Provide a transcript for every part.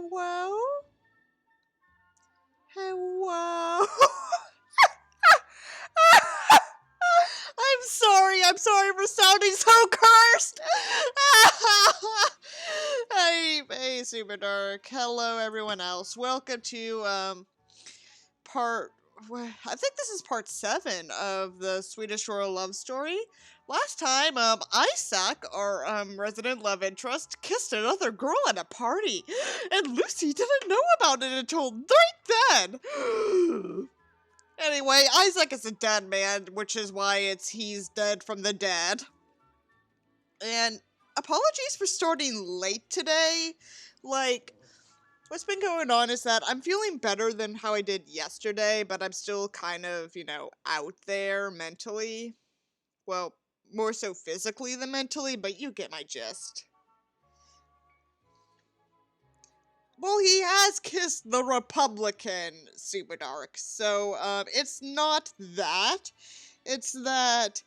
Hello? Hello? I'm sorry for sounding so cursed! Hey, Super Dark. Hello, everyone else. Welcome to, I think this is part 7 of the Swedish Royal Love Story. Last time, Isak, our, resident love interest, kissed another girl at a party, and Lucy didn't know about it until right then! Anyway, Isak is a dead man, which is why he's dead from the dead. And apologies for starting late today. Like, what's been going on is that I'm feeling better than how I did yesterday, but I'm still kind of, out there mentally. Well, more so physically than mentally, but you get my gist. Well, he has kissed the Republican Super Dark, so, it's not that. It's that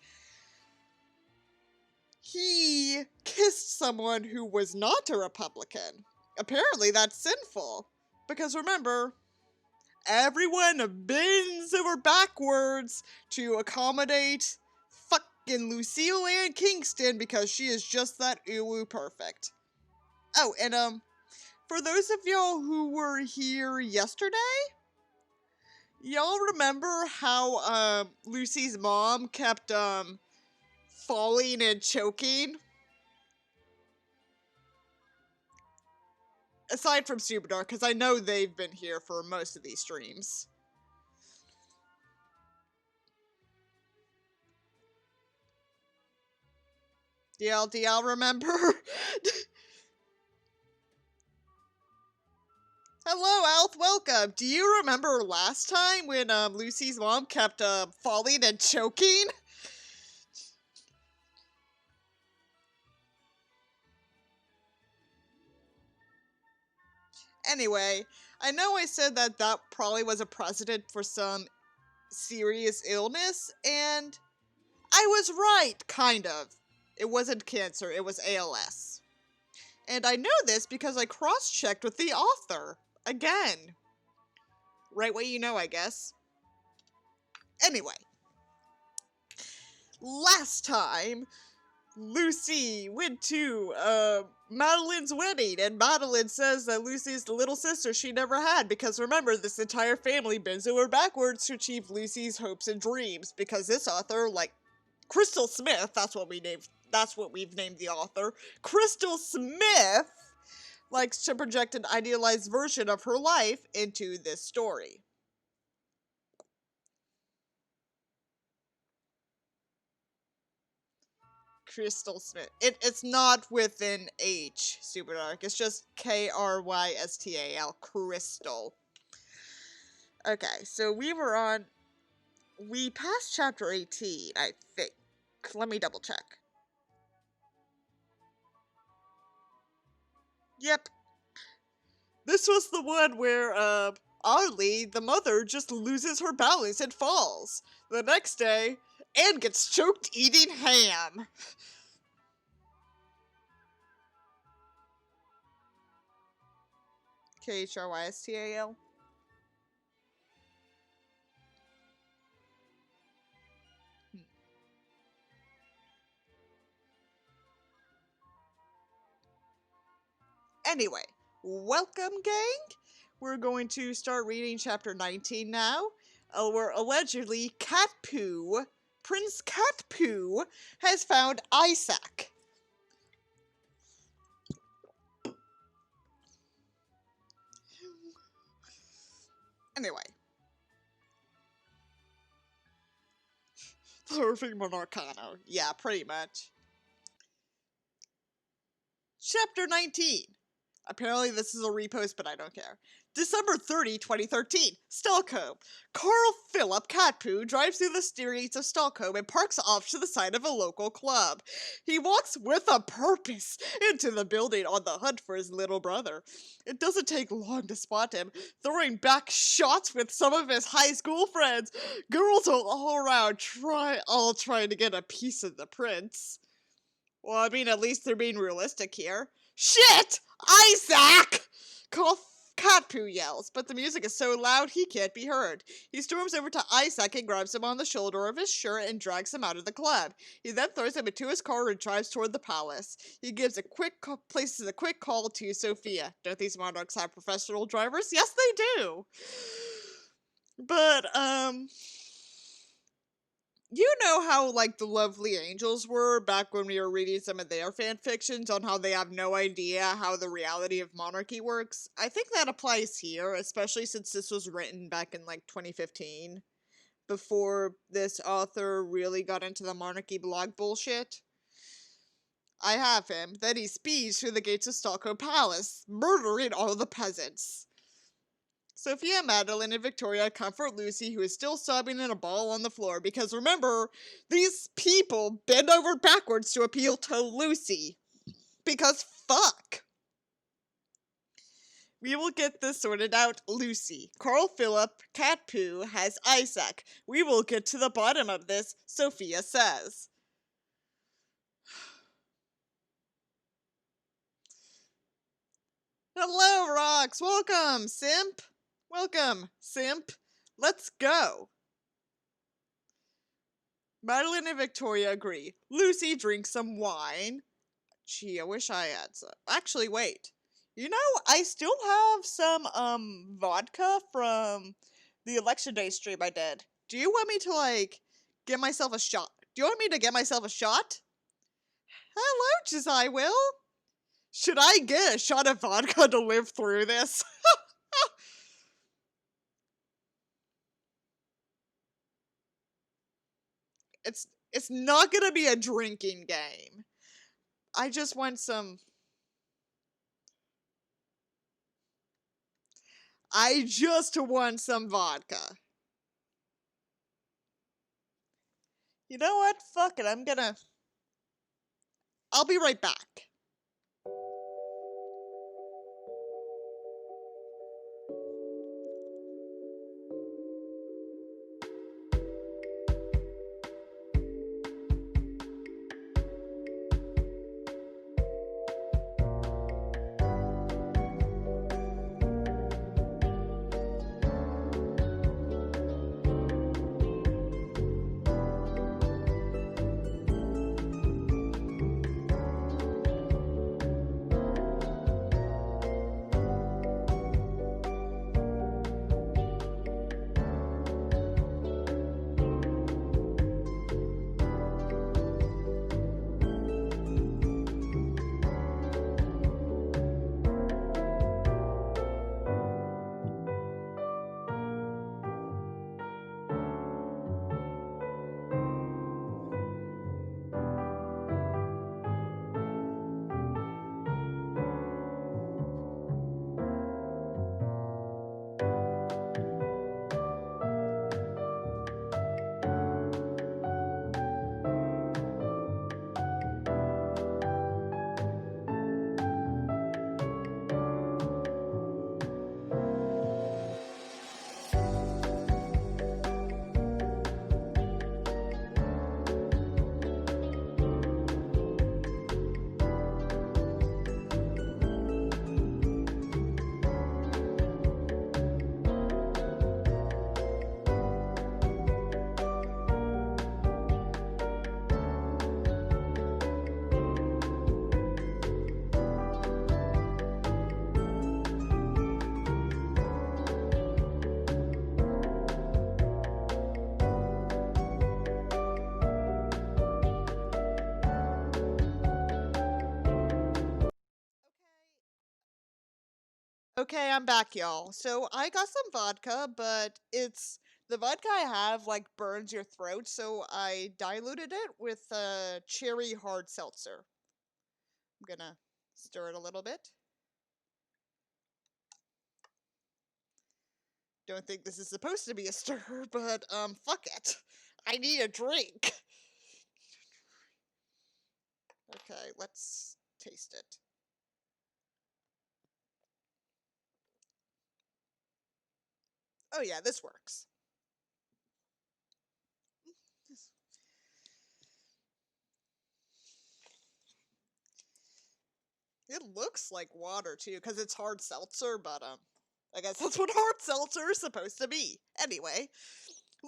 he kissed someone who was not a Republican. Apparently that's sinful. Because remember, everyone bends over backwards to accommodate fucking Lucille Ann Kingston because she is just that uwu perfect. Oh, and for those of y'all who were here yesterday, y'all remember how Lucy's mom kept falling and choking? Aside from Super Dark, because I know they've been here for most of these streams. Do y'all remember? Hello, Alf, welcome! Do you remember last time when Lucy's mom kept falling and choking? Anyway, I know I said that probably was a precedent for some serious illness, and I was right, kind of. It wasn't cancer, it was ALS. And I know this because I cross-checked with the author. Again. Right way you know, I guess. Anyway. Last time, Lucy went to, Madeleine's wedding, and Madeleine says that Lucy's the little sister she never had, because remember, this entire family bends over backwards to achieve Lucy's hopes and dreams, because this author, like, Crystal Smith, that's what we've named the author, Crystal Smith likes to project an idealized version of her life into this story. Crystal Smith. It's not with an H, Super Dark. It's just Krystal. Crystal. Okay, so we passed chapter 18, I think. Let me double check. Yep. This was the one where, oddly, the mother just loses her balance and falls. The next day, Anne gets choked eating ham. Krystal. Anyway, welcome, gang. We're going to start reading chapter 19 now. Where allegedly Prince Catpoo, has found Isak. Anyway. Perfect Monarcano. Yeah, pretty much. Chapter 19. Apparently this is a repost, but I don't care. December 30, 2013. Stockholm. Carl Philip Catpoo drives through the streets of Stockholm and parks off to the side of a local club. He walks with a purpose into the building on the hunt for his little brother. It doesn't take long to spot him, throwing back shots with some of his high school friends. Girls are all around trying to get a piece of the prince. Well, I mean, at least they're being realistic here. Shit! Isak! Carl Cat Poo yells, but the music is so loud he can't be heard. He storms over to Isak and grabs him on the shoulder of his shirt and drags him out of the club. He then throws him into his car and drives toward the palace. He gives places a quick call to Sofia. Don't these monarchs have professional drivers? Yes, they do. But, you know how, like, the lovely angels were back when we were reading some of their fan fictions on how they have no idea how the reality of monarchy works? I think that applies here, especially since this was written back in, like, 2015, before this author really got into the monarchy blog bullshit. I have him. Then he speeds through the gates of Stockholm Palace, murdering all the peasants. Sofia, Madeleine, and Victoria comfort Lucy, who is still sobbing in a ball on the floor, because remember, these people bend over backwards to appeal to Lucy. Because fuck. We will get this sorted out, Lucy. Carl Philip, Cat Poo, has Isak. We will get to the bottom of this, Sofia says. Hello, Rocks. Welcome, Simp. Welcome, Simp. Let's go. Madeleine and Victoria agree. Lucy drinks some wine. Gee, I wish I had some. Actually, wait. You know, I still have some, vodka from the election day stream I did. Do you want me to, like, get myself a shot? Do you want me to get myself a shot? Hello, Josiah Will. Should I get a shot of vodka to live through this? It's not gonna be a drinking game. I just want some... I just want some vodka. You know what? Fuck it, I'll be right back. Okay, I'm back, y'all. So I got some vodka, but the vodka I have like burns your throat, so I diluted it with a cherry hard seltzer. I'm gonna stir it a little bit. Don't think this is supposed to be a stir, but fuck it. I need a drink. Okay, let's taste it. Oh yeah, this works. It looks like water too, because it's hard seltzer, but I guess that's what hard seltzer is supposed to be. Anyway,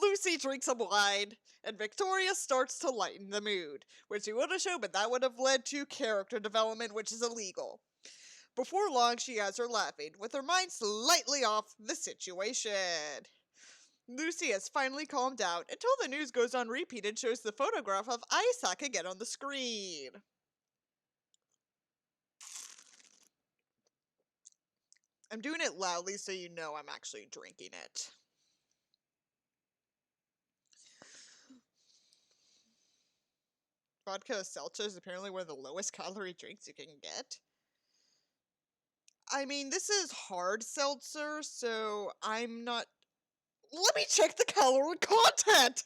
Lucy drinks some wine, and Victoria starts to lighten the mood, which she would have shown, but that would have led to character development, which is illegal. Before long, she has her laughing, with her mind slightly off the situation. Lucy has finally calmed down until the news goes on repeat and shows the photograph of Isak again on the screen. I'm doing it loudly so you know I'm actually drinking it. Vodka seltzer is apparently one of the lowest calorie drinks you can get. I mean, this is hard seltzer, so I'm not... Let me check the calorie content!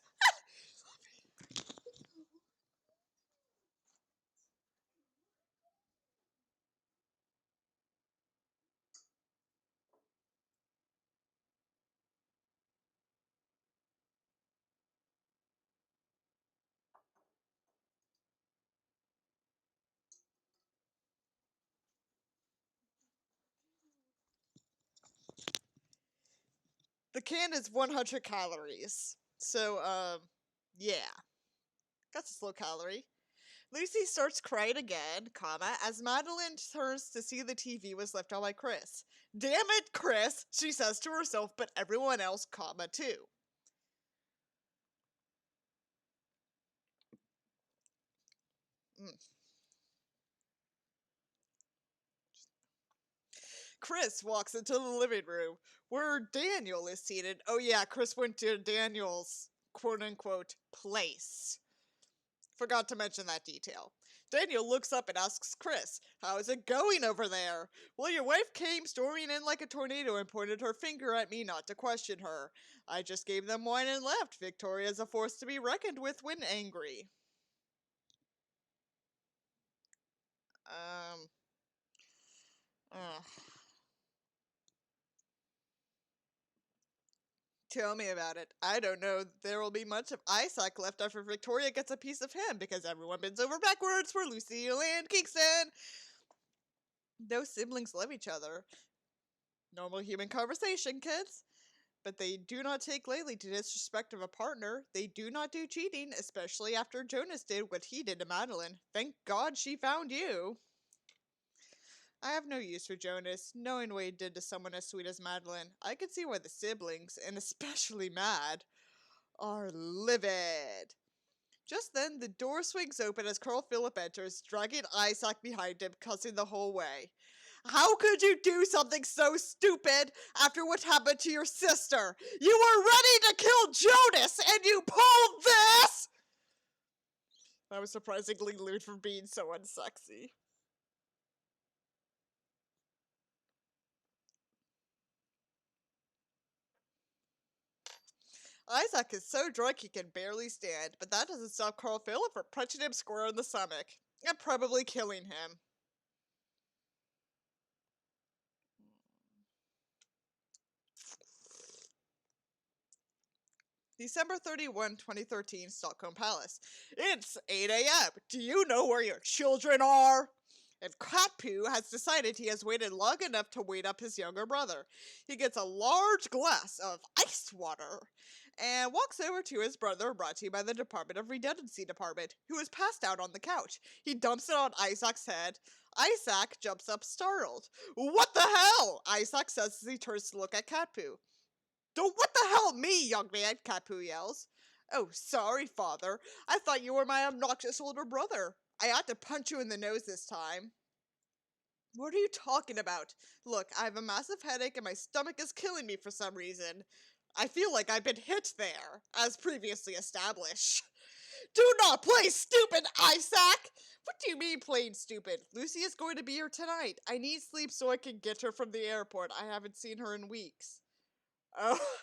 The can is 100 calories. So, yeah. That's a low calorie. Lucy starts crying again, as Madeleine turns to see the TV was left on by Chris. Damn it, Chris, she says to herself, but everyone else, too. Chris walks into the living room where Daniel is seated. Oh yeah, Chris went to Daniel's quote-unquote place. Forgot to mention that detail. Daniel looks up and asks Chris, "How is it going over there?" "Well, your wife came storming in like a tornado and pointed her finger at me not to question her. I just gave them wine and left. Victoria is a force to be reckoned with when angry." Um... Uh. Tell me about it. I don't know there will be much of Isak left after Victoria gets a piece of him, because everyone bends over backwards for Lucille and Kingston. Those siblings love each other. Normal human conversation, kids. But they do not take lightly to disrespect of a partner. They do not do cheating, especially after Jonas did what he did to Madeleine. Thank God she found you. I have no use for Jonas, knowing what he did to someone as sweet as Madeleine. I can see why the siblings, and especially Mad, are livid. Just then, the door swings open as Carl Phillip enters, dragging Isak behind him, cussing the whole way. "How could you do something so stupid after what happened to your sister? You were ready to kill Jonas, and you pulled this?" I was surprisingly lewd for being so unsexy. Isak is so drunk he can barely stand, but that doesn't stop Carl Phillip from punching him square in the stomach, and probably killing him. December 31, 2013, Stockholm Palace. It's 8 a.m. Do you know where your children are? And Katpu has decided he has waited long enough to wait up his younger brother. He gets a large glass of iced water and walks over to his brother, brought to you by the Department of Redundancy Department, who is passed out on the couch. He dumps it on Isak's head. Isak jumps up startled. "What the hell?" Isak says as he turns to look at Katpu. "Don't what the hell me, young man," Katpu yells. "Oh, sorry, father. I thought you were my obnoxious older brother. I ought to punch you in the nose this time." "What are you talking about? Look, I have a massive headache and my stomach is killing me for some reason. I feel like I've been hit there, as previously established." "Do not play stupid, Isak!" "What do you mean playing stupid? Lucy is going to be here tonight. I need sleep so I can get her from the airport. I haven't seen her in weeks." "Oh,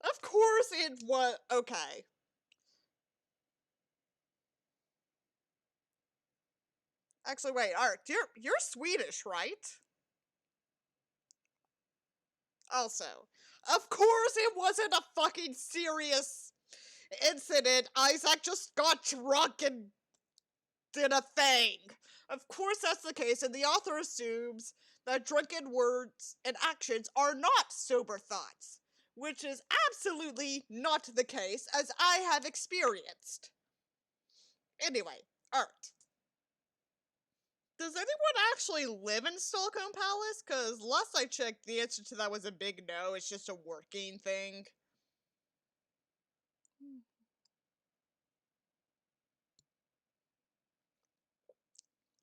of course it was. Okay. Actually, wait, Art, you're Swedish, right? Also, of course it wasn't a fucking serious incident. Isak just got drunk and did a thing. Of course that's the case, and the author assumes that drunken words and actions are not sober thoughts, which is absolutely not the case, as I have experienced. Anyway, art. Does anyone actually live in Stockholm Palace? Because last I checked, the answer to that was a big no. It's just a working thing.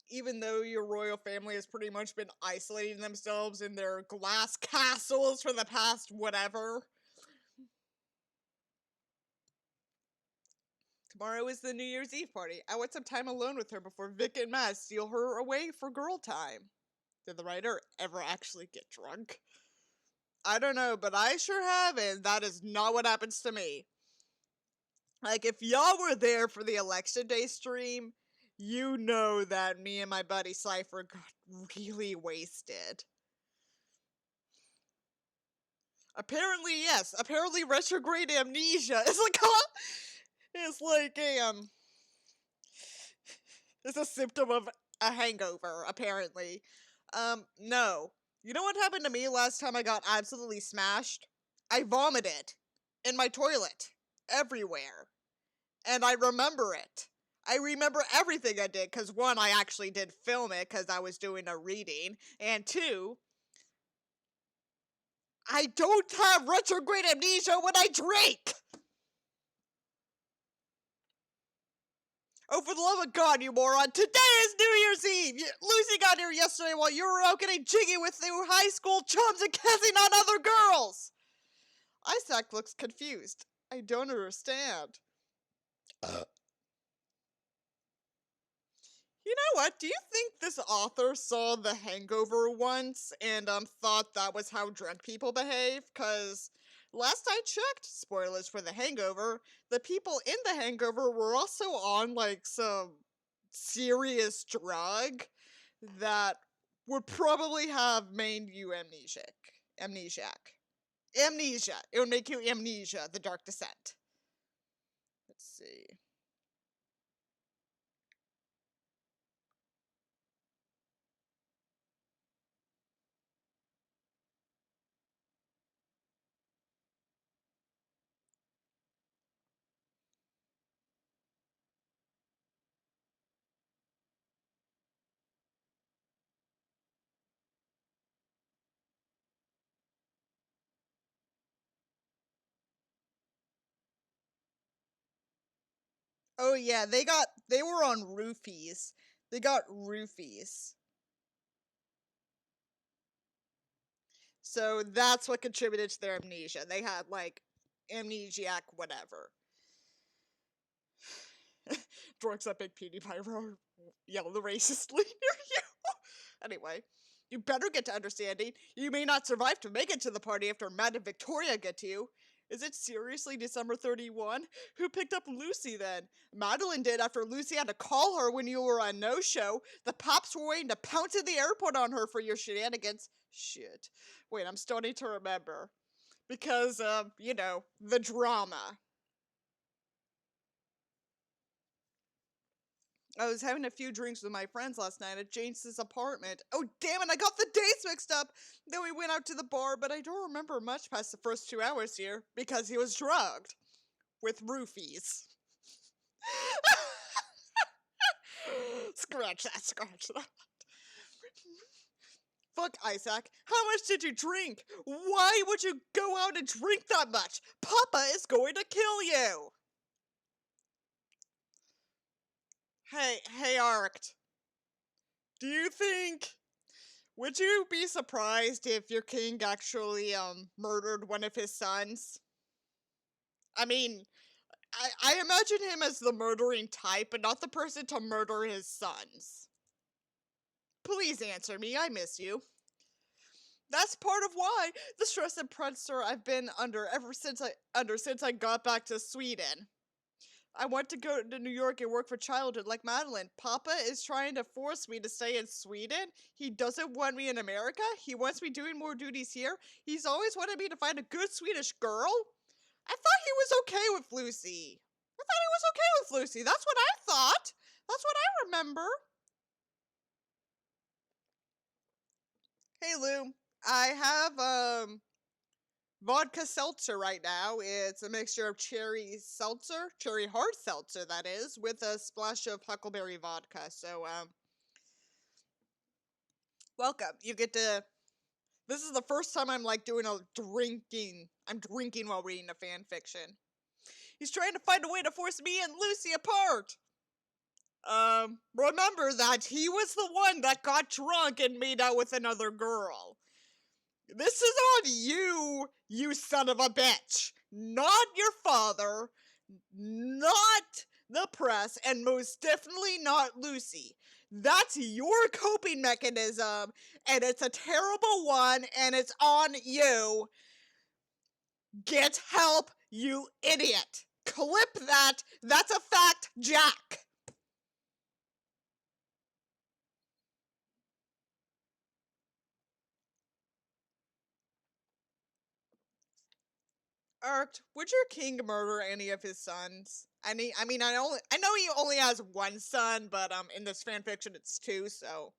Even though your royal family has pretty much been isolating themselves in their glass castles for the past whatever. Tomorrow is the New Year's Eve party. I want some time alone with her before Vic and Maz steal her away for girl time. Did the writer ever actually get drunk? I don't know, but I sure have, and that is not what happens to me. Like, if y'all were there for the election day stream, you know that me and my buddy Cypher got really wasted. Apparently, yes. Apparently, retrograde amnesia is it's a symptom of a hangover, apparently. No. You know what happened to me last time I got absolutely smashed? I vomited in my toilet everywhere. And I remember it. I remember everything I did, because one, I actually did film it because I was doing a reading, and two, I don't have retrograde amnesia when I drink! Oh, for the love of God, you moron, today is New Year's Eve! Lucy got here yesterday while you were out getting jiggy with new high school chums and kissing on other girls! Isak looks confused. I don't understand. You know what? Do you think this author saw The Hangover once and thought that was how drunk people behave? Because last I checked, spoilers for The Hangover, the people in The Hangover were also on like some serious drug that would probably have made you amnesiac. Amnesia. It would make you amnesia, The Dark Descent. Let's see. Oh yeah, they were on roofies. They got roofies. So that's what contributed to their amnesia. They had like amnesiac whatever. Dorks that big PewDiePie yell the racistly near you. Anyway, you better get to understanding. You may not survive to make it to the party after Matt and Victoria get to you. Is it seriously December 31? Who picked up Lucy then? Madeleine did after Lucy had to call her when you were on no-show. The Pops were waiting to pounce at the airport on her for your shenanigans. Shit. Wait, I'm starting to remember. Because, the drama. I was having a few drinks with my friends last night at James's apartment. Oh, damn it, I got the dates mixed up! Then we went out to the bar, but I don't remember much past the first 2 hours here, because he was drugged. With roofies. Scratch that. Fuck, Isak. How much did you drink? Why would you go out and drink that much? Papa is going to kill you! Hey, Arct. Do you think... Would you be surprised if your king actually, murdered one of his sons? I mean, I imagine him as the murdering type, but not the person to murder his sons. Please answer me, I miss you. That's part of why the stress and pressure I've been under since I got back to Sweden. I want to go to New York and work for childhood like Madeleine. Papa is trying to force me to stay in Sweden. He doesn't want me in America. He wants me doing more duties here. He's always wanted me to find a good Swedish girl. I thought he was okay with Lucy. That's what I thought. That's what I remember. Hey Lou, I have vodka seltzer right now. It's a mixture of cherry seltzer, cherry hard seltzer that is, with a splash of huckleberry vodka. So welcome. You get to This is the first time I'm like doing a drinking. I'm drinking while reading a fan fiction. He's trying to find a way to force me and Lucy apart. Remember that he was the one that got drunk and made out with another girl. This is on you, you son of a bitch. Not your father, not the press, and most definitely not Lucy. That's your coping mechanism, and it's a terrible one, and it's on you. Get help, you idiot. Clip that. That's a fact, Jack. Arct, would your king murder any of his sons? I mean, I know he only has one son, but in this fanfiction it's two, so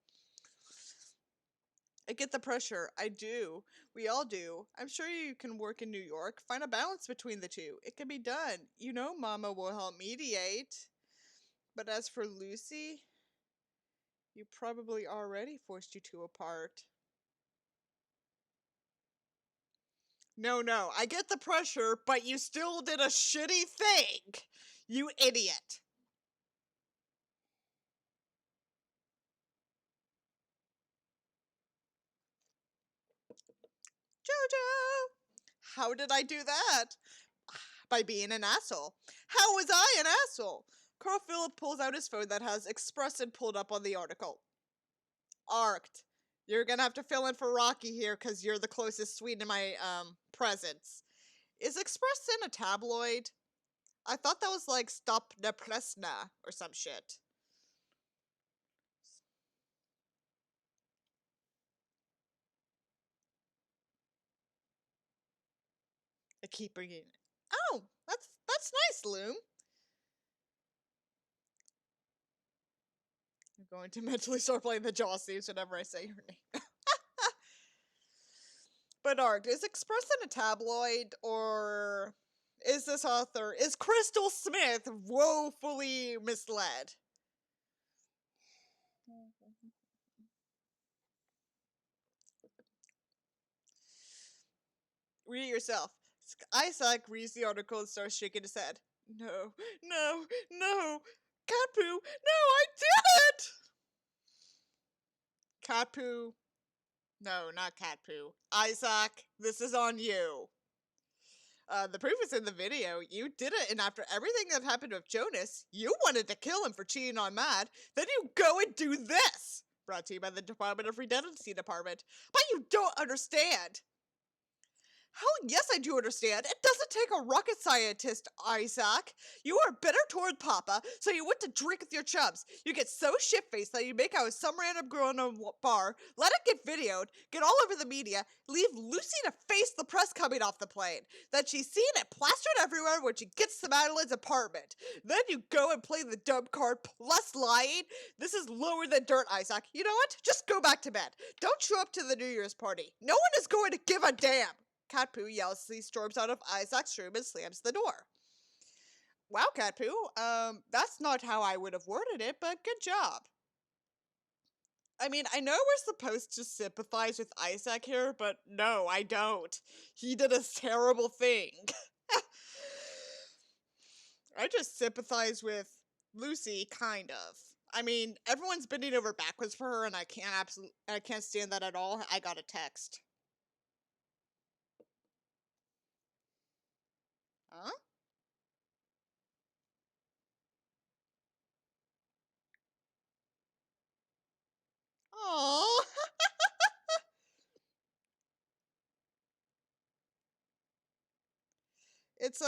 I get the pressure. I do. We all do. I'm sure you can work in New York, find a balance between the two. It can be done. You know, Mama will help mediate. But as for Lucy, you probably already forced you two apart. No, I get the pressure, but you still did a shitty thing. You idiot. Jojo! How did I do that? By being an asshole. How was I an asshole? Carl Phillip pulls out his phone that has Express and pulled up on the article. Arced. You're gonna have to fill in for Rocky here because you're the closest Swede in my presence. Is Express in a tabloid? I thought that was like Stop the Presna or some shit. I keep bringing it. Oh, that's nice, Loom. I'm going to mentally start playing the jaw thieves whenever I say your name. But Arc, is Express in a tabloid or is Crystal Smith woefully misled? Read it yourself. Isak reads the article and starts shaking his head. No. Cat poo. No, I did it! Cat poo. No, not cat poo. Isak, this is on you. The proof is in the video. You did it, and after everything that happened with Jonas, you wanted to kill him for cheating on Matt. Then you go and do this! Brought to you by the Department of Redundancy Department. But you don't understand! Hell yes, I do understand. It doesn't take a rocket scientist, Isak. You are bitter toward Papa, so you went to drink with your chums. You get so shit-faced that you make out with some random girl in a bar, let it get videoed, get all over the media, leave Lucy to face the press coming off the plane. Then she's seen it plastered everywhere when she gets to Madeleine's apartment. Then you go and play the dumb card plus lying. This is lower than dirt, Isak. You know what? Just go back to bed. Don't show up to the New Year's party. No one is going to give a damn. Cat Poo yells as he storms out of Isaac's room and slams the door. Wow, Cat Poo, that's not how I would have worded it, but good job. I mean, I know we're supposed to sympathize with Isak here, but no, I don't. He did a terrible thing. I just sympathize with Lucy, kind of. I mean, everyone's bending over backwards for her, and I can't stand that at all. I got a text. Huh? Oh. it's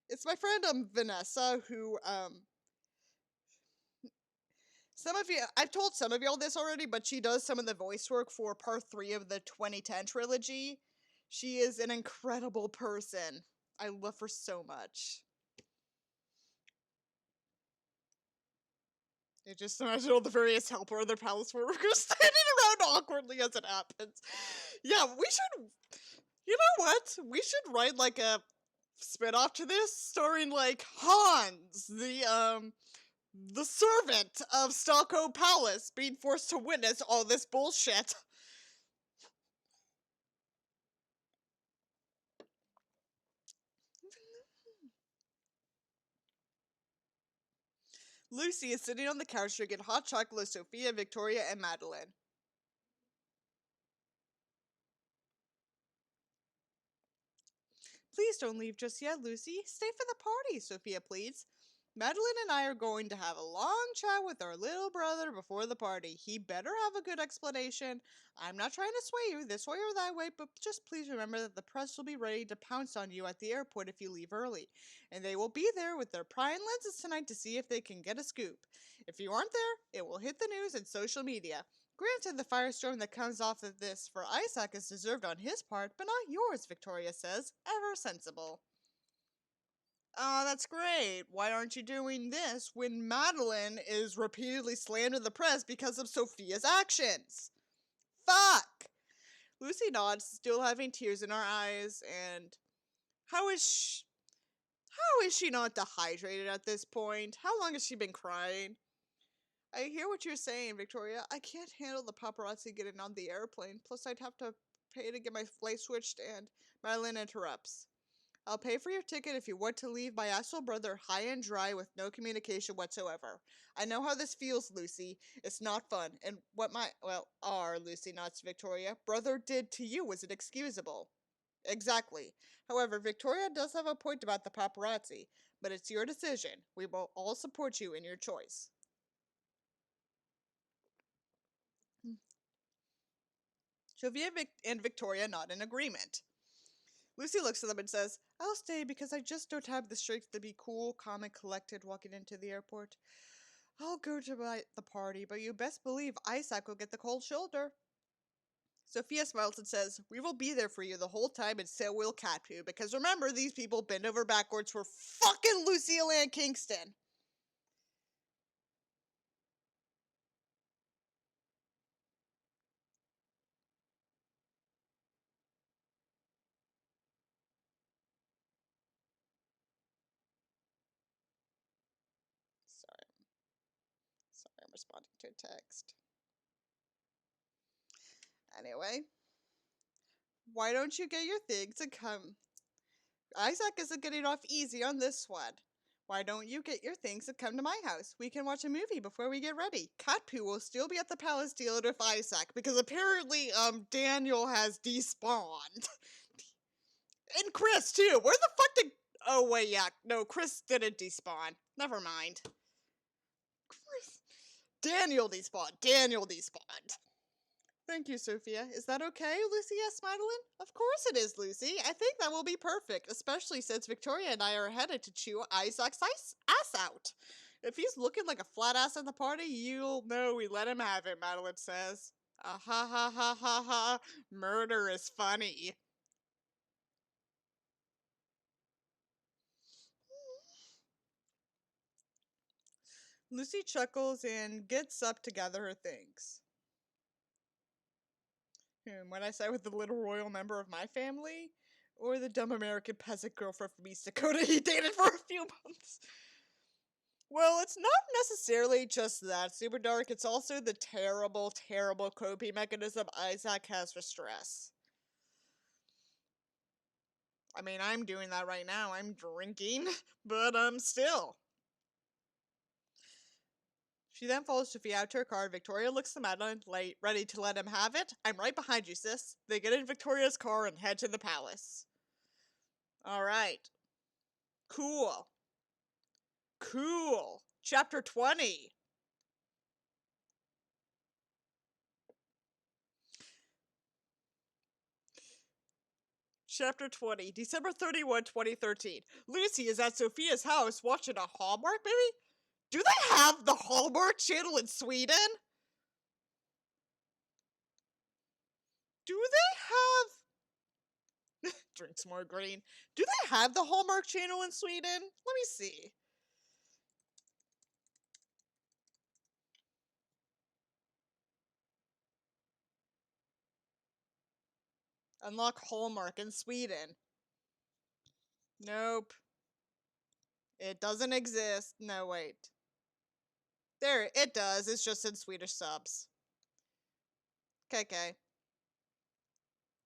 it's my friend Vanessa who some of you I've told some of y'all this already, but she does some of the voice work for part 3 of the 2010 trilogy. She is an incredible person. I love her so much. I just imagine all the various helper of their palace workers standing around awkwardly as it happens. Yeah, we should. You know what? We should write like a spin-off to this, starring like Hans, the servant of Stockholm Palace, being forced to witness all this bullshit. Lucy is sitting on the couch drinking hot chocolate with Sofia, Victoria, and Madeleine. Please don't leave just yet, Lucy. Stay for the party, Sofia pleads. Madeleine and I are going to have a long chat with our little brother before the party. He better have a good explanation. I'm not trying to sway you this way or that way, but just please remember that the press will be ready to pounce on you at the airport if you leave early. And they will be there with their prying lenses tonight to see if they can get a scoop. If you aren't there, it will hit the news and social media. Granted, the firestorm that comes off of this for Isak is deserved on his part, but not yours, Victoria says, ever sensible. Oh, that's great. Why aren't you doing this when Madeleine is repeatedly slammed in the press because of Sofia's actions? Fuck! Lucy nods, still having tears in her eyes, and how is she not dehydrated at this point? How long has she been crying? I hear what you're saying, Victoria. I can't handle the paparazzi getting on the airplane. Plus, I'd have to pay to get my flight switched, and Madeleine interrupts. I'll pay for your ticket if you want to leave my actual brother high and dry with no communication whatsoever. I know how this feels, Lucy. It's not fun. And what our Lucy nods to Victoria, brother did to you was inexcusable. Exactly. However, Victoria does have a point about the paparazzi, but it's your decision. We will all support you in your choice. Sylvia and Victoria nod in agreement. Lucy looks at them and says, I'll stay because I just don't have the strength to be cool, calm, and collected walking into the airport. I'll go to the party, but you best believe Isak will get the cold shoulder. Sophia smiles and says, We will be there for you the whole time, and so will Catpoo, because remember, these people bend over backwards for fucking Lucille Ann Kingston. Sorry. Sorry, I'm responding to a text. Anyway, why don't you get your things and come? Isak isn't getting off easy on this one. Why don't you get your things and come to my house? We can watch a movie before we get ready. Catpoo will still be at the palace dealing with Isak because apparently Daniel has despawned. And Chris too. Where the fuck did Oh wait, yeah. No, Chris didn't despawn. Never mind. Chris Daniel despawned. Daniel despawned. Thank you, Sophia. Is that okay? Lucy asked Madeleine. Of course it is, Lucy. I think that will be perfect, especially since Victoria and I are headed to chew Isaac's ass out. If he's looking like a flat ass at the party, you'll know we let him have it, Madeleine says. Ah ha ha ha ha ha. Murder is funny. Lucy chuckles and gets up to gather her things. When I say with the little royal member of my family, or the dumb American peasant girlfriend from East Dakota he dated for a few months. Well, it's not necessarily just that super dark, it's also the terrible, terrible coping mechanism Isak has for stress. I mean, I'm doing that right now. I'm drinking, but still. She then follows Sophia out to her car. Victoria looks at Madeleine, ready to let him have it. I'm right behind you, sis. They get in Victoria's car and head to the palace. Alright. Cool. Cool. Chapter 20. Chapter 20, December 31, 2013. Lucy is at Sophia's house watching a Hallmark movie? Do they have the Hallmark channel in Sweden? Do they have... Drinks more green. Do they have the Hallmark channel in Sweden? Let me see. Unlock Hallmark in Sweden. Nope. It doesn't exist. No, wait. There, it does. It's just in Swedish subs. Okay.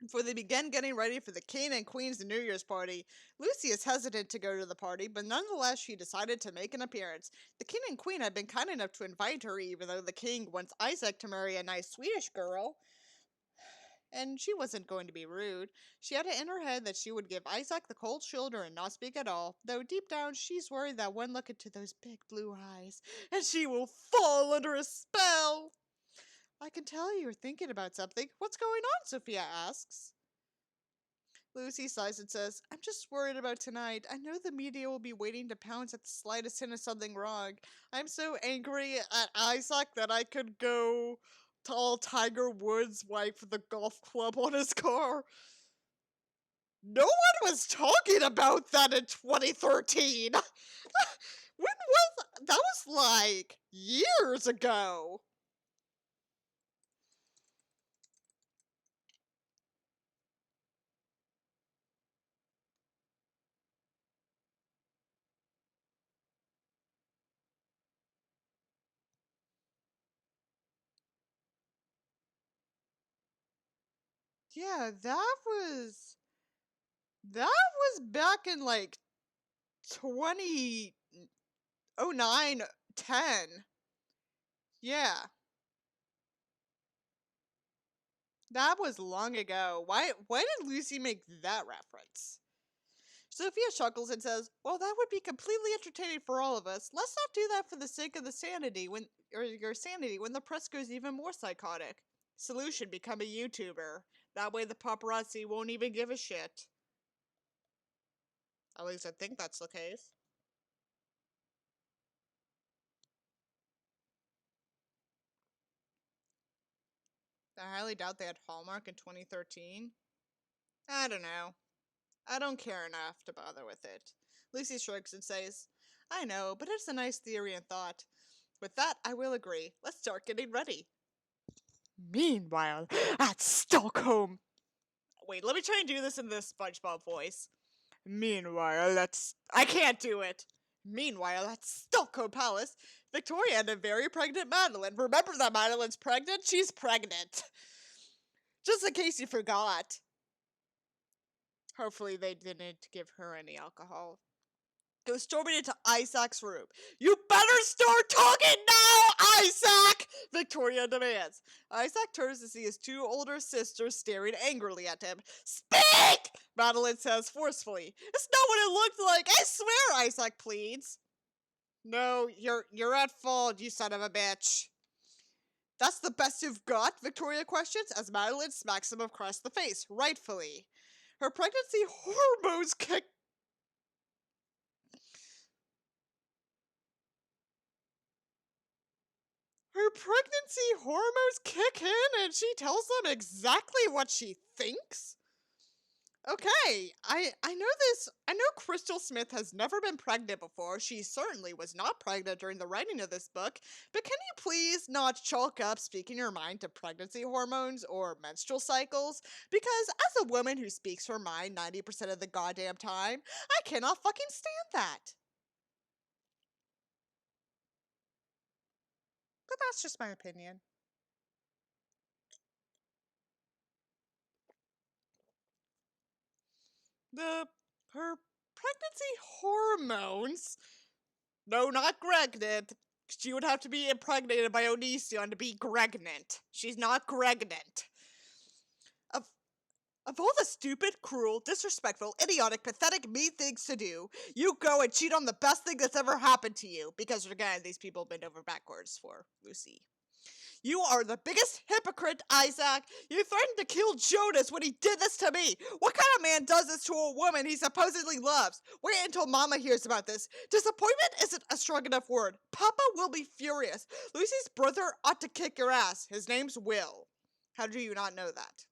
Before they begin getting ready for the King and Queen's New Year's party, Lucy is hesitant to go to the party, but nonetheless she decided to make an appearance. The King and Queen had been kind enough to invite her, even though the King wants Isak to marry a nice Swedish girl. And she wasn't going to be rude. She had it in her head that she would give Isak the cold shoulder and not speak at all, though deep down she's worried that one look into those big blue eyes, and she will fall under a spell. I can tell you're thinking about something. What's going on? Sofia asks. Lucy sighs and says, I'm just worried about tonight. I know the media will be waiting to pounce at the slightest hint of something wrong. I'm so angry at Isak that I could go tell Tiger Woods' wife the golf club on his car. No one was talking about that in 2013. When was that? Was like years ago. Yeah, that was back in like 2009, 10. Yeah, that was long ago. Why did Lucy make that reference? Sophia chuckles and says, "Well, that would be completely entertaining for all of us. Let's not do that for the sake of the sanity or your sanity when the press goes even more psychotic. Solution: become a YouTuber. That way the paparazzi won't even give a shit. At least I think that's the case." I highly doubt they had Hallmark in 2013. I don't know. I don't care enough to bother with it. Lucy shrugs and says, I know, but it's a nice theory and thought. With that, I will agree. Let's start getting ready. Meanwhile, at Stockholm. Wait, let me try and do this in the SpongeBob voice. Meanwhile, I can't do it. Meanwhile, at Stockholm Palace, Victoria and a very pregnant Madeleine. Remember that Madeleine's pregnant? She's pregnant. Just in case you forgot. Hopefully they didn't give her any alcohol. Go storming into Isak's room. You better start talking now, Isak! Victoria demands. Isak turns to see his two older sisters staring angrily at him. Speak! Madeleine says forcefully. It's not what it looked like. I swear, Isak pleads. No, you're at fault, you son of a bitch. That's the best you've got? Victoria questions as Madeleine smacks him across the face, rightfully. Her pregnancy hormones kick. Her pregnancy hormones kick in and she tells them exactly what she thinks? Okay, I know this. I know Crystal Smith has never been pregnant before. She certainly was not pregnant during the writing of this book. But can you please not chalk up speaking your mind to pregnancy hormones or menstrual cycles? Because as a woman who speaks her mind 90% of the goddamn time, I cannot fucking stand that. But that's just my opinion. The her pregnancy hormones. No, not pregnant. She would have to be impregnated by Onision to be pregnant. She's not pregnant. Of of all the stupid, cruel, disrespectful, idiotic, pathetic, mean things to do, you go and cheat on the best thing that's ever happened to you. Because again, these people bend over backwards for Lucy. You are the biggest hypocrite, Isak. You threatened to kill Jonas when he did this to me. What kind of man does this to a woman he supposedly loves? Wait until Mama hears about this. Disappointment isn't a strong enough word. Papa will be furious. Lucy's brother ought to kick your ass. His name's Will. How do you not know that?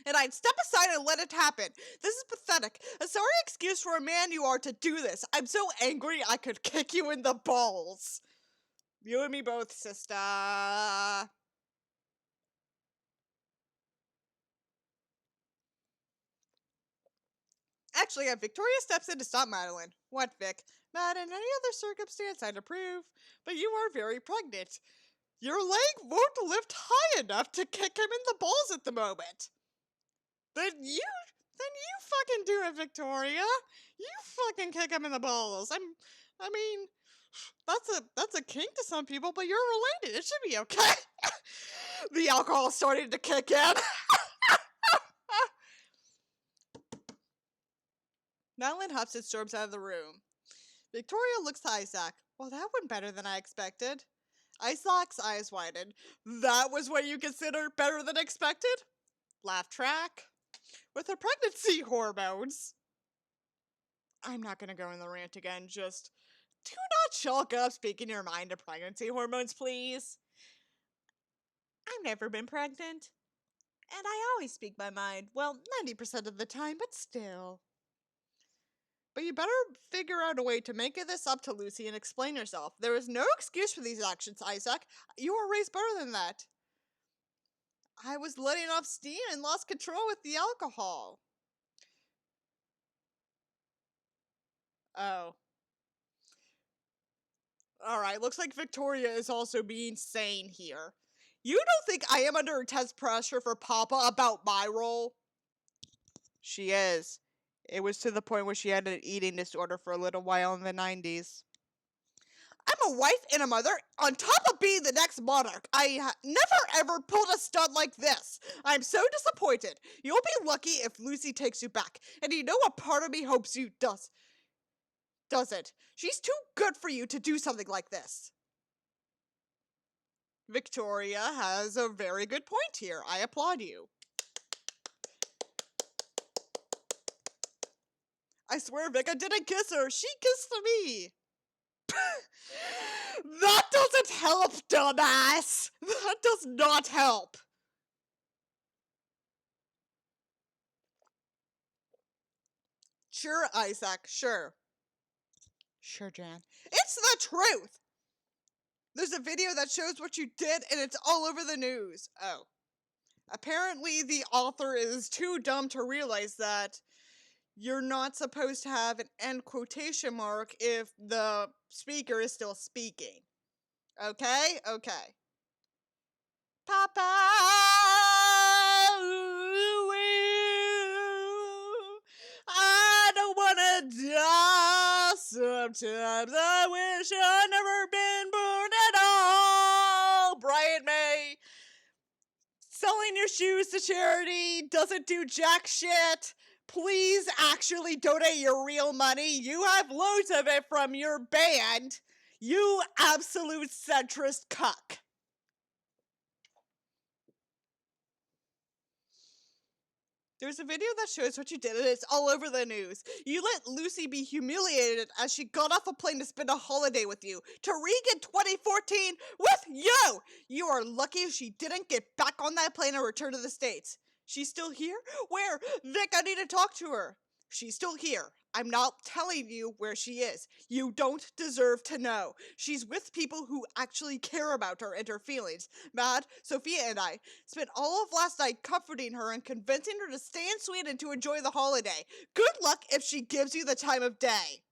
And I'd step aside and let it happen. This is pathetic. A sorry excuse for a man you are to do this. I'm so angry I could kick you in the balls. You and me both, sister. Actually, Victoria steps in to stop Madeleine. What, Vic? Not in any other circumstance I'd approve, but you are very pregnant. Your leg won't lift high enough to kick him in the balls at the moment. Then you fucking do it, Victoria. You fucking kick him in the balls. I mean, that's a kink to some people, but you're related. It should be okay. The alcohol started to kick in. Madeleine huffs and storms out of the room. Victoria looks to Isak. Well, that went better than I expected. Isak's eyes widen. That was what you consider better than expected? Laugh track. With her pregnancy hormones. I'm not going to go in the rant again. Just do not chalk up speaking your mind to pregnancy hormones, please. I've never been pregnant. And I always speak my mind. Well, 90% of the time, but still. But you better figure out a way to make this up to Lucy and explain yourself. There is no excuse for these actions, Isak. You were raised better than that. I was letting off steam and lost control with the alcohol. Oh. Alright, looks like Victoria is also being sane here. You don't think I am under intense pressure for Papa about my role? She is. It was to the point where she had an eating disorder for a little while in the 90s. I'm a wife and a mother, on top of being the next monarch. I never ever pulled a stunt like this. I'm so disappointed. You'll be lucky if Lucy takes you back. And you know what part of me hopes you doesn't. She's too good for you to do something like this. Victoria has a very good point here. I applaud you. I swear, Vic, I didn't kiss her. She kissed me. That doesn't help, dumbass. That does not help. Sure, Isak, sure. Sure, Jan. It's the truth. There's a video that shows what you did, and it's all over the news. Oh. Apparently, the author is too dumb to realize that you're not supposed to have an end quotation mark if the speaker is still speaking. Okay? Okay. Papa, I don't wanna die. Sometimes I wish I'd never been born at all. Brian May. Selling your shoes to charity doesn't do jack shit. Please actually donate your real money. You have loads of it from your band. You absolute centrist cuck. There's a video that shows what you did, and it's all over the news. You let Lucy be humiliated as she got off a plane to spend a holiday with you. Tariq in 2014 with you! You are lucky she didn't get back on that plane and return to the States. She's still here? Where? Vic, I need to talk to her. She's still here. I'm not telling you where she is. You don't deserve to know. She's with people who actually care about her and her feelings. Mad, Sofia and I spent all of last night comforting her and convincing her to stay in Sweden to enjoy the holiday. Good luck if she gives you the time of day.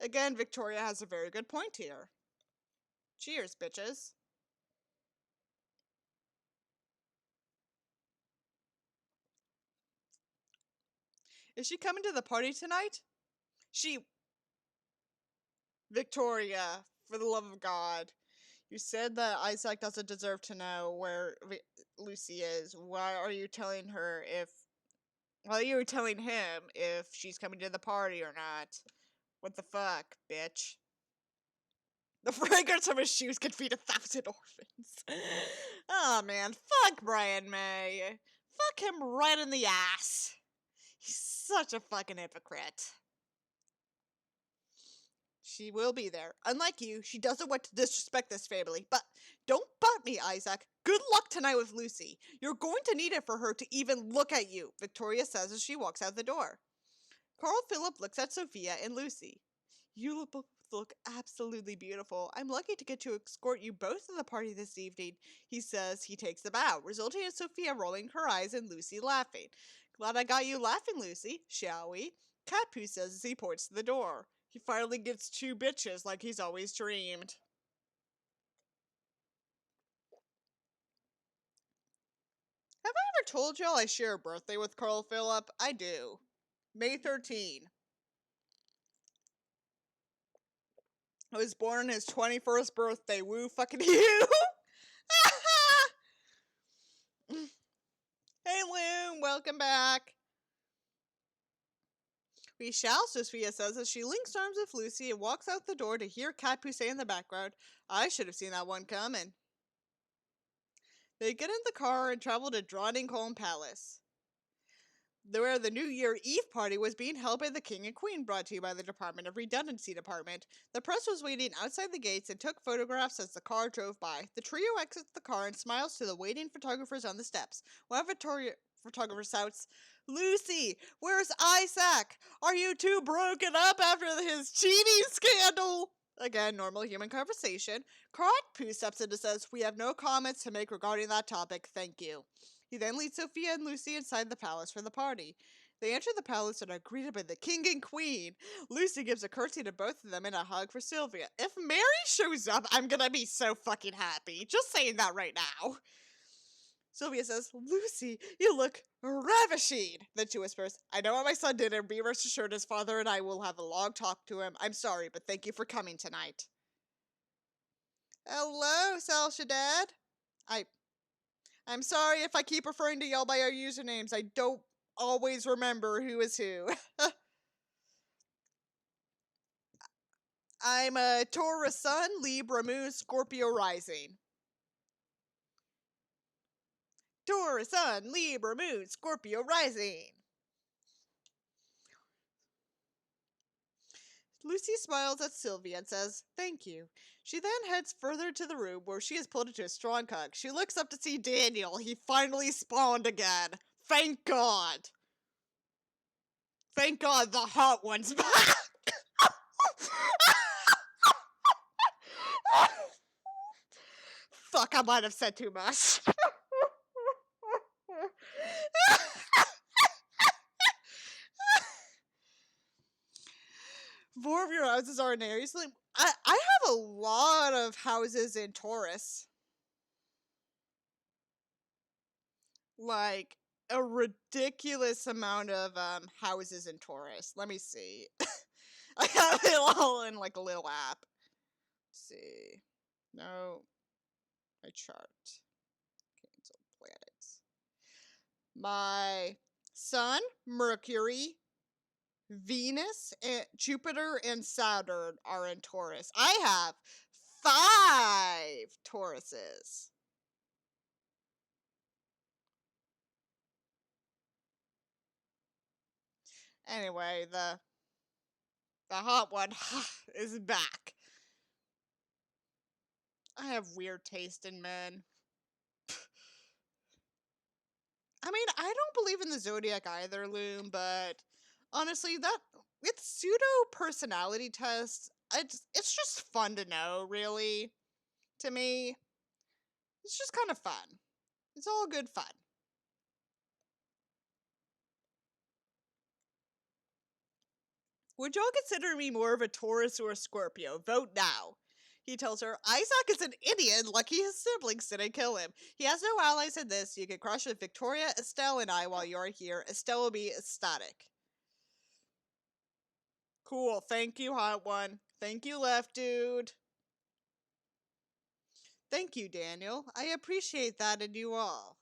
Again, Victoria has a very good point here. Cheers, bitches. Is she coming to the party tonight? Victoria, for the love of God. You said that Isak doesn't deserve to know where Lucy is. Why are you telling her if... Why are you telling him if she's coming to the party or not? What the fuck, bitch? The fragrance of his shoes could feed 1,000 orphans. Oh, man. Fuck Brian May. Fuck him right in the ass. He's such a fucking hypocrite. She will be there. Unlike you, she doesn't want to disrespect this family. But don't butt me, Isak. Good luck tonight with Lucy. You're going to need it for her to even look at you, Victoria says as she walks out the door. Carl Philip looks at Sofia and Lucy. You both look absolutely beautiful. I'm lucky to get to escort you both to the party this evening, he says. He takes the bow, resulting in Sofia rolling her eyes and Lucy laughing. Glad I got you laughing, Lucy. Shall we? Capu says as he points to the door. He finally gets two bitches like he's always dreamed. Have I ever told y'all I share a birthday with Carl Phillip? I do. May 13. I was born on his 21st birthday. Woo fucking you! Hey Loom, welcome back. We shall, Sofia says as she links arms with Lucy and walks out the door to hear Capu say in the background, I should have seen that one coming. They get in the car and travel to Drottningholm Palace, where the New Year Eve party was being held by the King and Queen, brought to you by the Department of Redundancy Department. The press was waiting outside the gates and took photographs as the car drove by. The trio exits the car and smiles to the waiting photographers on the steps. One photographer shouts, Lucy, where's Isak? Are you two broken up after his cheating scandal? Again, normal human conversation. Capu steps in and says, we have no comments to make regarding that topic, thank you. He then leads Sofia and Lucy inside the palace for the party. They enter the palace and are greeted by the king and queen. Lucy gives a curtsy to both of them and a hug for Sylvia. If Mary shows up, I'm gonna be so fucking happy. Just saying that right now. Sylvia says, Lucy, you look ravishing. Then she whispers, I know what my son did and be rest assured his father and I will have a long talk to him. I'm sorry, but thank you for coming tonight. Hello, Salshadad. I'm sorry if I keep referring to y'all by our usernames. I don't always remember who is who. I'm a Taurus Sun, Libra Moon, Scorpio Rising. Taurus Sun, Libra Moon, Scorpio Rising. Lucy smiles at Sylvia and says, thank you. She then heads further to the room where she is pulled into a strong hug. She looks up to see Daniel. He finally spawned again. Thank God. Thank God the hot one's back. Fuck, I might have said too much. Four of your houses are in Aries. I have a lot of houses in Taurus. Like, a ridiculous amount of houses in Taurus. Let me see. I have it all in like a little app. Let's see. No. My chart. Cancel planets. My Sun, Mercury, Venus, and Jupiter, and Saturn are in Taurus. I have 5 Tauruses. Anyway, the hot one is back. I have weird taste in men. I mean, I don't believe in the zodiac either, Loom, but honestly, that with pseudo personality tests, it's just fun to know, really. To me, it's just kind of fun. It's all good fun. Would y'all consider me more of a Taurus or a Scorpio? Vote now. He tells her, Isak is an idiot, lucky his siblings didn't kill him. He has no allies in this, you can crush with Victoria, Estelle, and I while you're here. Estelle will be ecstatic. Cool, thank you, hot one. Thank you, left dude. Thank you, Daniel. I appreciate that in you all.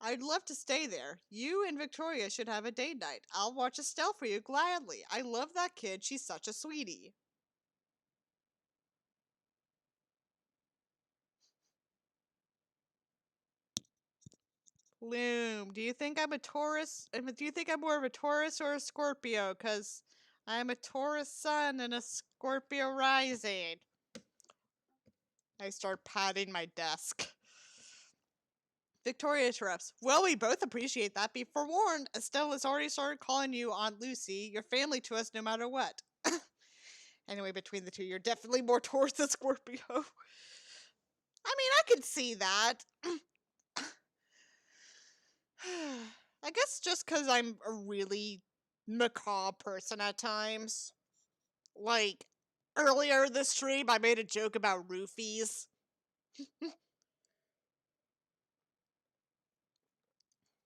I'd love to stay there. You and Victoria should have a date night. I'll watch Estelle for you gladly. I love that kid. She's such a sweetie. Loom, do you think I'm a Taurus? Do you think I'm more of a Taurus or a Scorpio? Because I'm a Taurus sun and a Scorpio rising. I start patting my desk. Victoria interrupts. Well, we both appreciate that. Be forewarned, Estelle has already started calling you Aunt Lucy. You're family to us no matter what. Anyway, between the two, you're definitely more Taurus than Scorpio. I mean, I could see that. I guess just because I'm a really macabre person at times. Like, earlier this stream, I made a joke about roofies.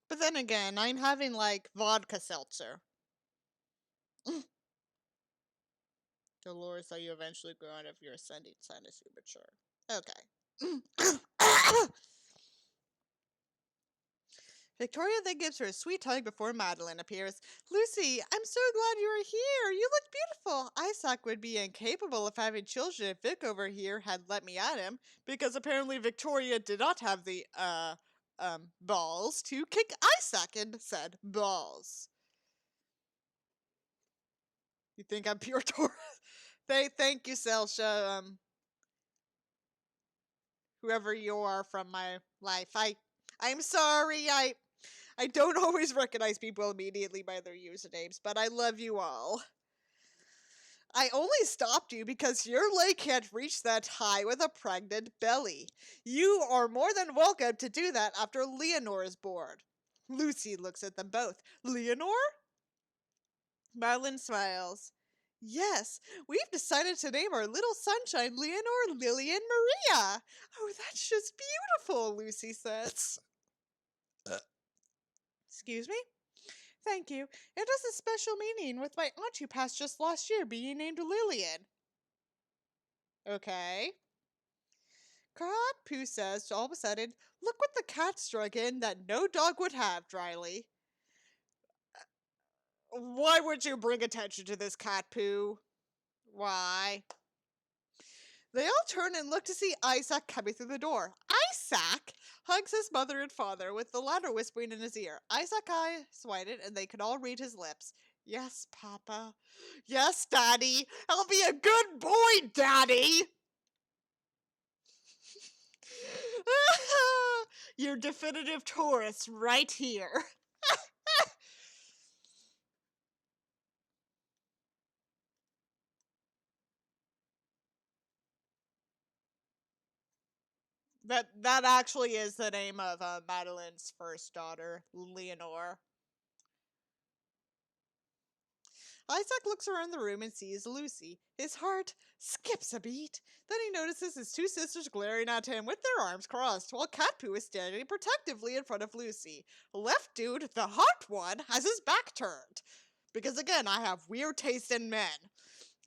But then again, I'm having, like, vodka seltzer. Dolores, are you eventually grow out of your ascending sign as you mature? Okay. Victoria then gives her a sweet hug before Madeleine appears. Lucy, I'm so glad you're here. You look beautiful. Isak would be incapable of having children if Vic over here had let me at him, because apparently Victoria did not have the, balls to kick Isak in said balls. You think I'm pure Taurus? Thank you, Selsha. Whoever you are from my life. I'm sorry. I don't always recognize people immediately by their usernames, but I love you all. I only stopped you because your leg can't reach that high with a pregnant belly. You are more than welcome to do that after Leonore is born. Lucy looks at them both. Leonore? Madeline smiles. Yes, we've decided to name our little sunshine Leonore, Lily, and Maria. Oh, that's just beautiful, Lucy says. Excuse me? Thank you. It has a special meaning with my aunt who passed just last year being named Lillian. Okay. Cat Pooh says all of a sudden, look what the cat struck in that no dog would have, dryly. Why would you bring attention to this, Cat Pooh? Why? They all turn and look to see Isak coming through the door. Isak hugs his mother and father, with the latter whispering in his ear. Isaac's eyes widened, and they could all read his lips. Yes, Papa. Yes, Daddy. I'll be a good boy, Daddy. Your definitive Taurus right here. That actually is the name of Madeleine's first daughter, Leonore. Isak looks around the room and sees Lucy. His heart skips a beat. Then he notices his two sisters glaring at him with their arms crossed, while Catpoo is standing protectively in front of Lucy. Left dude, the hot one, has his back turned. Because again, I have weird taste in men.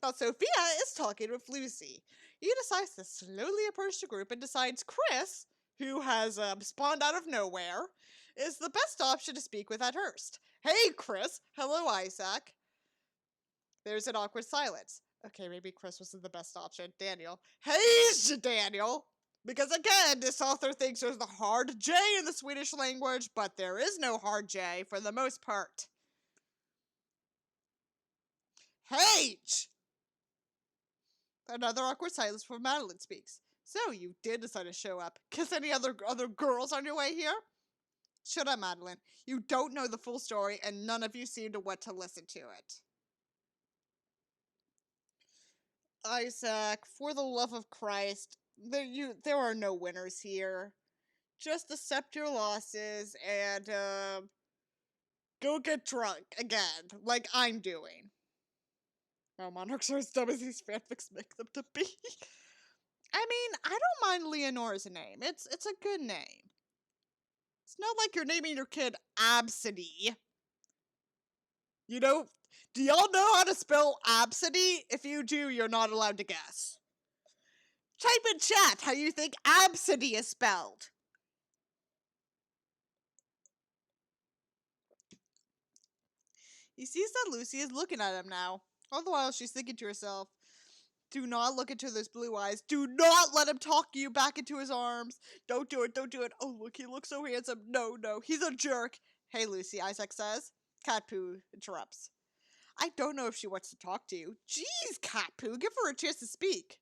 While Sofia is talking with Lucy. He decides to slowly approach the group and decides Chris, who has spawned out of nowhere, is the best option to speak with at first. Hey, Chris. Hello, Isak. There's an awkward silence. Okay, maybe Chris wasn't the best option. Daniel. Hey, Daniel! Because again, this author thinks there's the hard J in the Swedish language, but there is no hard J for the most part. H! Another awkward silence before Madeleine speaks. So, you did decide to show up. Kiss any other girls on your way here? Shut up, Madeleine. You don't know the full story, and none of you seem to want to listen to it. Isak, for the love of Christ, there are no winners here. Just accept your losses and go get drunk again, like I'm doing. Oh, monarchs are as dumb as these fanfics make them to be. I mean, I don't mind Leonore's name. It's a good name. It's not like you're naming your kid Absidy. You know, do y'all know how to spell Absidy? If you do, you're not allowed to guess. Type in chat how you think Absidy is spelled. He sees that Lucy is looking at him now. All the while, she's thinking to herself, do not look into those blue eyes. Do not let him talk you back into his arms. Don't do it. Don't do it. Oh, look, he looks so handsome. No, he's a jerk. Hey, Lucy, Isak says. Catpoo interrupts. I don't know if she wants to talk to you. Jeez, Catpoo, give her a chance to speak.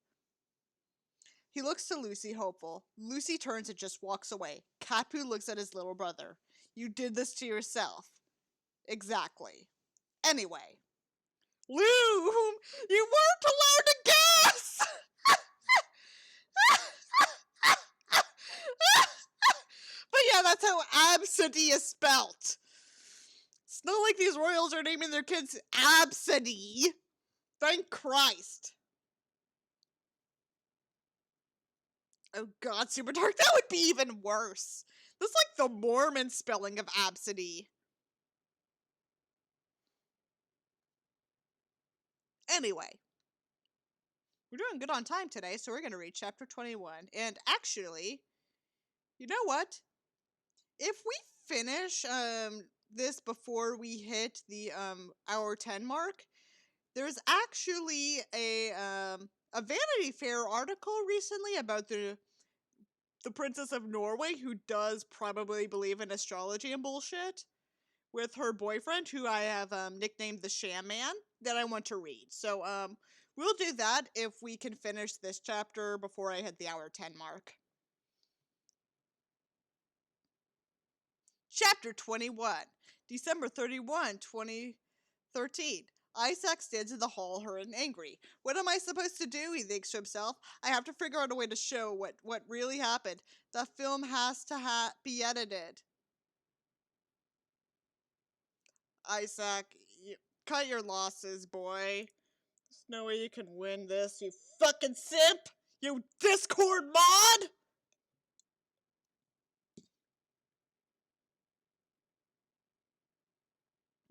He looks to Lucy, hopeful. Lucy turns and just walks away. Catpoo looks at his little brother. You did this to yourself. Exactly. Anyway. Lou, you weren't allowed to guess! But yeah, that's how absentee is spelt. It's not like these royals are naming their kids Absidy. Thank Christ. Oh god, super dark. That would be even worse. That's like the Mormon spelling of Absidy. Anyway, we're doing good on time today, so we're going to read chapter 21. And actually, you know what? If we finish this before we hit the hour 10 mark, there's actually a Vanity Fair article recently about the Princess of Norway, who does probably believe in astrology and bullshit, with her boyfriend, who I have nicknamed the Sham Man, that I want to read. So we'll do that if we can finish this chapter before I hit the hour 10 mark. Chapter 21, December 31, 2013. Isak stands in the hall, hurt and angry. What am I supposed to do? He thinks to himself. I have to figure out a way to show what really happened. The film has to be edited. Isak, cut your losses, boy. There's no way you can win this, you fucking simp! You Discord mod!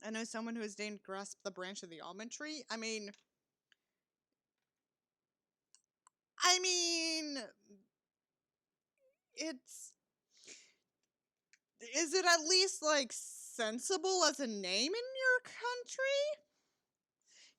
I know someone who has deigned grasp the branch of the almond tree. I mean, it's... Is it at least, like, sensible as a name in your country?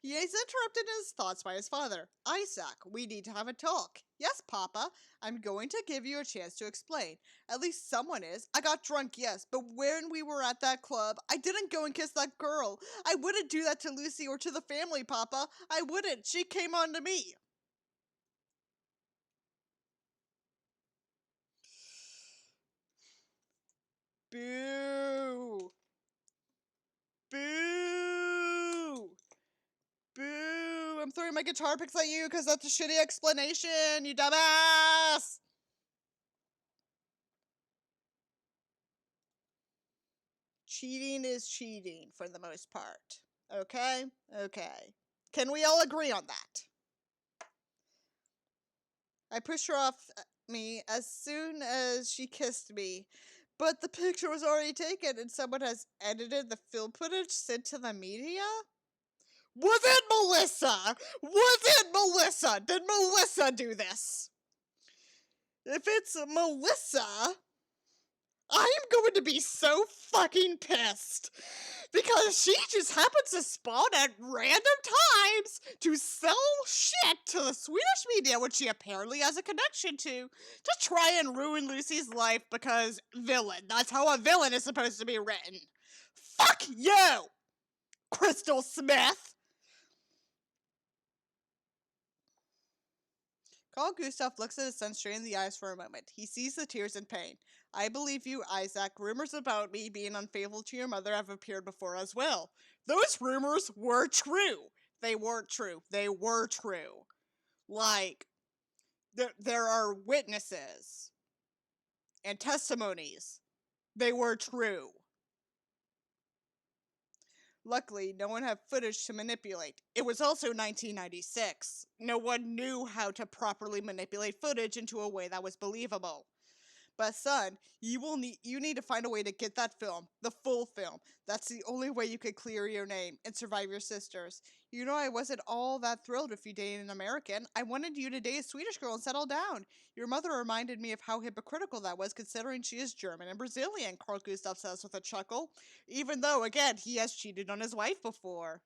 He is interrupted in his thoughts by his father. Isak, we need to have a talk. Yes, Papa. I'm going to give you a chance to explain. At least someone is. I got drunk, yes, but when we were at that club, I didn't go and kiss that girl. I wouldn't do that to Lucy or to the family, Papa. I wouldn't. She came on to me. Boo. Boo. Boo. I'm throwing my guitar picks at you because that's a shitty explanation, you dumbass. Cheating is cheating for the most part. Okay? Okay. Can we all agree on that? I pushed her off me as soon as she kissed me, but the picture was already taken and someone has edited the film footage sent to the media? Was it Melissa? Was it Melissa? Did Melissa do this? If it's Melissa, I am going to be so fucking pissed because she just happens to spawn at random times to sell shit to the Swedish media, which she apparently has a connection to try and ruin Lucy's life because villain. That's how a villain is supposed to be written. Fuck you, Crystal Smith! Carl Gustav looks at his son straight in the eyes for a moment. He sees the tears and pain. I believe you, Isak. Rumors about me being unfaithful to your mother have appeared before as well. Those rumors were true. They weren't true. They were true. Like, there are witnesses and testimonies. They were true. Luckily, no one had footage to manipulate. It was also 1996. No one knew how to properly manipulate footage into a way that was believable. But son, you need to find a way to get that film, the full film. That's the only way you could clear your name and survive your sisters. You know, I wasn't all that thrilled with you dating an American. I wanted you to date a Swedish girl and settle down. Your mother reminded me of how hypocritical that was, considering she is German and Brazilian, Carl Gustav says with a chuckle, even though, again, he has cheated on his wife before.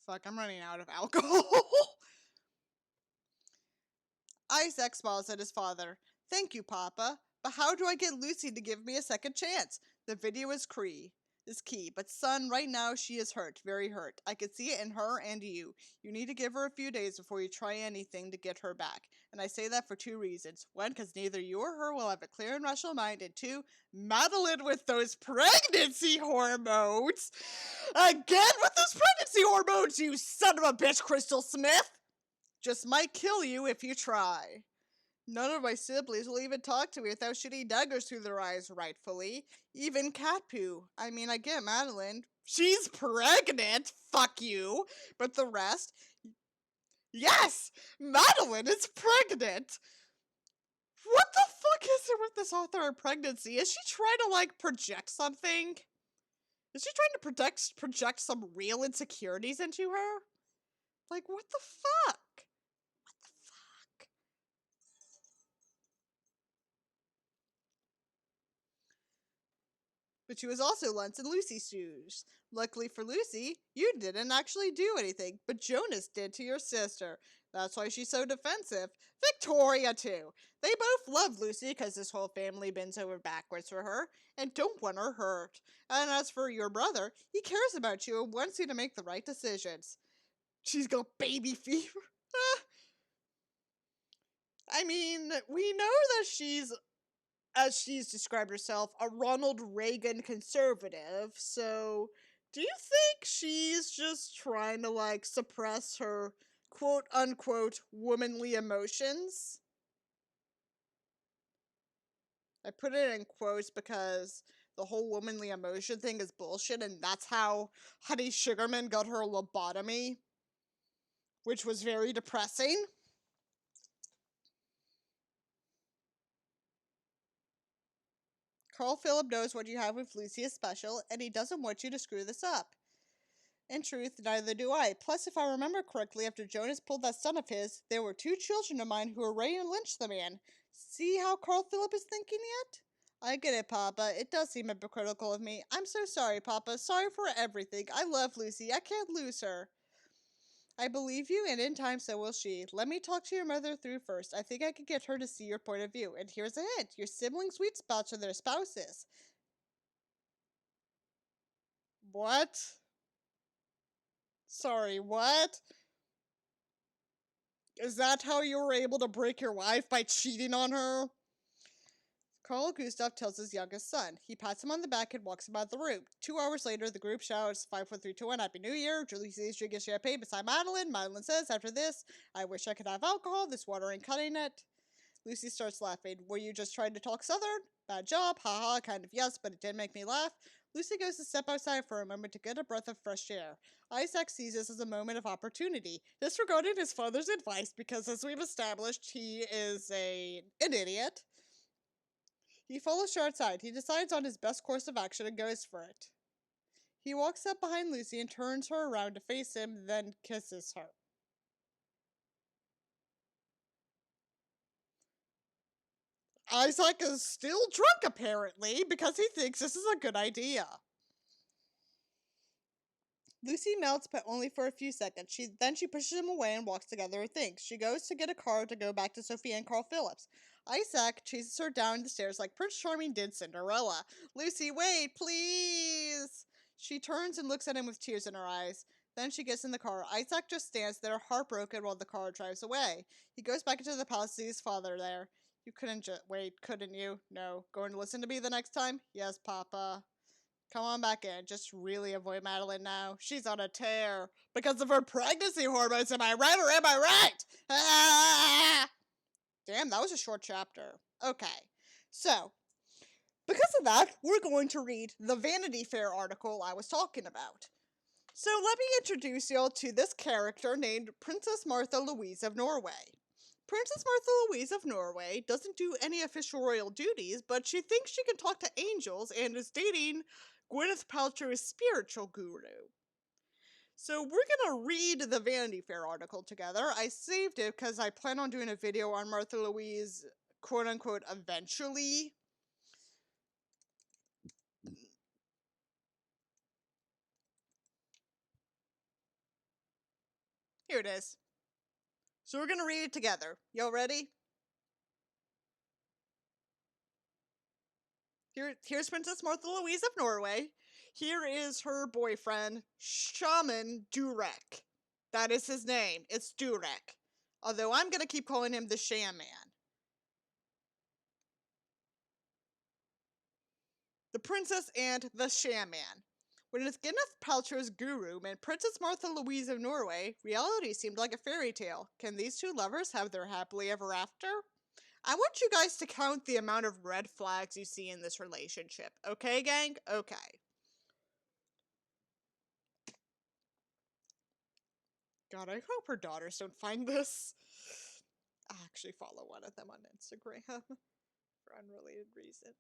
Fuck, I'm running out of alcohol. Isak smiles at his father. Thank you, Papa. But how do I get Lucy to give me a second chance? The video is Cree. is key. But son, right now she is hurt, very hurt. I could see it in her and you. You need to give her a few days before you try anything to get her back. And I say that for two reasons. One, because neither you or her will have a clear and rational mind. And two, Madeleine with those pregnancy hormones. Again with those pregnancy hormones, you son of a bitch, Crystal Smith. Just might kill you if you try. None of my siblings will even talk to me without shooting daggers through their eyes, rightfully. Even cat poo. I mean, I get Madeleine. She's pregnant, fuck you. But the rest? Yes! Madeleine is pregnant! What the fuck is it with this author and pregnancy? Is she trying to, like, project something? Is she trying to project some real insecurities into her? Like, what the fuck? What the fuck? But she was also once in Lucy's shoes. Luckily for Lucy, you didn't actually do anything, but Jonas did to your sister. That's why she's so defensive. Victoria, too. They both love Lucy because this whole family bends over backwards for her and don't want her hurt. And as for your brother, he cares about you and wants you to make the right decisions. She's got baby fever. I mean, we know that she's, as she's described herself, a Ronald Reagan conservative, so do you think she's just trying to, like, suppress her quote-unquote womanly emotions? I put it in quotes because the whole womanly emotion thing is bullshit, and that's how Honey Sugarman got her lobotomy, which was very depressing. Carl Phillip knows what you have with Lucy is special, and he doesn't want you to screw this up. In truth, neither do I. Plus, if I remember correctly, after Jonas pulled that son of his, there were two children of mine who were ready to lynch the man. See how Carl Phillip is thinking yet? I get it, Papa. It does seem hypocritical of me. I'm so sorry, Papa. Sorry for everything. I love Lucy. I can't lose her. I believe you, and in time so will she. Let me talk to your mother through first. I think I can get her to see your point of view. And here's a hint. Your siblings' sweet spots are their spouses. What? Sorry, what? Is that how you were able to break your wife, by cheating on her? Carl Gustav tells his youngest son. He pats him on the back and walks him out of the room. 2 hours later, the group shouts 5, 4, 3, 2, 1, Happy New Year. Julie sees drinking champagne beside Madeleine. Madeleine says, after this, I wish I could have alcohol. This water ain't cutting it. Lucy starts laughing. Were you just trying to talk Southern? Bad job. Haha, kind of yes, but it did make me laugh. Lucy goes to step outside for a moment to get a breath of fresh air. Isak sees this as a moment of opportunity, disregarding his father's advice because, as we've established, he is an idiot. He follows her outside. He decides on his best course of action and goes for it. He walks up behind Lucy and turns her around to face him, then kisses her. Isak is still drunk, apparently, because he thinks this is a good idea. Lucy melts, but only for a few seconds. Then she pushes him away and walks to gather her things. She goes to get a car to go back to Sofia and Carl Phillips. Isak chases her down the stairs like Prince Charming did Cinderella. Lucy, wait, please! She turns and looks at him with tears in her eyes. Then she gets in the car. Isak just stands there, heartbroken, while the car drives away. He goes back into the palace to see his father there. You couldn't wait, couldn't you? No. Going to listen to me the next time? Yes, Papa. Come on back in. Just really avoid Madeleine now. She's on a tear. Because of her pregnancy hormones, am I right or am I right? Ah! Damn, that was a short chapter. Okay. So, because of that, we're going to read the Vanity Fair article I was talking about. So let me introduce y'all to this character named Princess Martha Louise of Norway. Princess Martha Louise of Norway doesn't do any official royal duties, but she thinks she can talk to angels and is dating Gwyneth Paltrow's spiritual guru. So we're gonna read the Vanity Fair article together. I saved it because I plan on doing a video on Martha Louise, quote unquote, eventually. Here it is. So we're gonna read it together. Y'all ready? Here's Princess Martha Louise of Norway. Here is her boyfriend, Shaman Durek. That is his name. It's Durek. Although I'm going to keep calling him the Shaman. The Princess and the Shaman. When Gwyneth Paltrow's guru and Princess Martha Louise of Norway, reality seemed like a fairy tale. Can these two lovers have their happily ever after? I want you guys to count the amount of red flags you see in this relationship. Okay, gang? Okay. God, I hope her daughters don't find this. I actually follow one of them on Instagram for unrelated reasons.